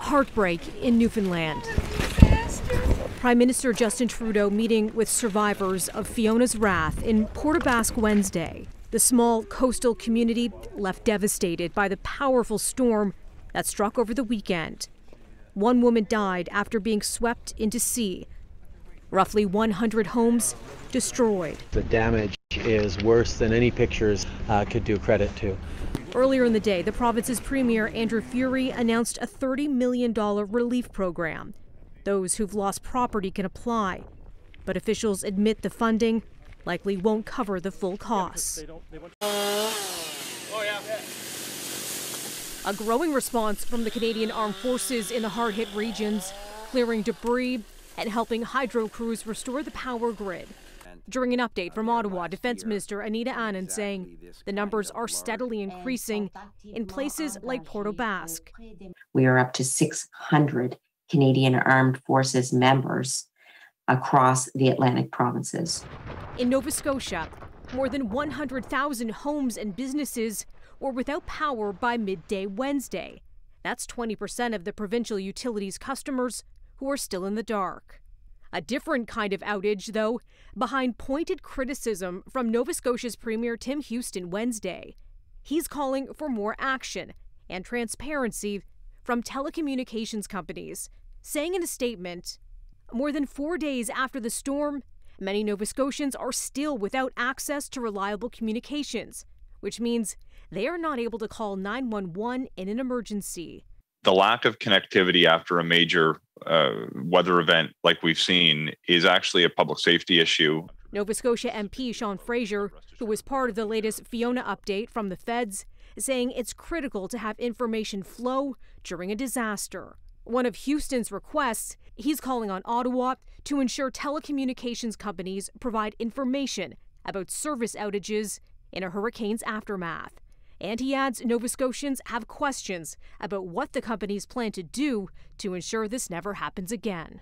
Heartbreak in Newfoundland. Prime Minister Justin Trudeau meeting with survivors of Fiona's wrath in Port Aux Basques Wednesday. The small coastal community left devastated by the powerful storm that struck over the weekend. One woman died after being swept into sea. Roughly 100 homes destroyed. The damage is worse than any pictures could do credit to. Earlier in the day, the province's Premier Andrew Furey announced a $30 million relief program. Those who've lost property can apply, but officials admit the funding likely won't cover the full costs. A growing response from the Canadian Armed Forces in the hard-hit regions, clearing debris and helping hydro crews restore the power grid. During an update from Ottawa, Defence Minister Anita Anand saying the numbers are steadily increasing in places like Port Aux Basques. We are up to 600 Canadian Armed Forces members across the Atlantic provinces. In Nova Scotia, more than 100,000 homes and businesses were without power by midday Wednesday. That's 20% of the provincial utilities customers who are still in the dark. A different kind of outage, though, behind pointed criticism from Nova Scotia's Premier Tim Houston Wednesday. He's calling for more action and transparency from telecommunications companies, saying in a statement, more than 4 days after the storm, many Nova Scotians are still without access to reliable communications, which means they are not able to call 911 in an emergency. The lack of connectivity after a major weather event like we've seen is actually a public safety issue. Nova Scotia MP Sean Fraser, who was part of the latest Fiona update from the feds, saying it's critical to have information flow during a disaster. One of Houston's requests, he's calling on Ottawa to ensure telecommunications companies provide information about service outages in a hurricane's aftermath. And he adds Nova Scotians have questions about what the companies plan to do to ensure this never happens again.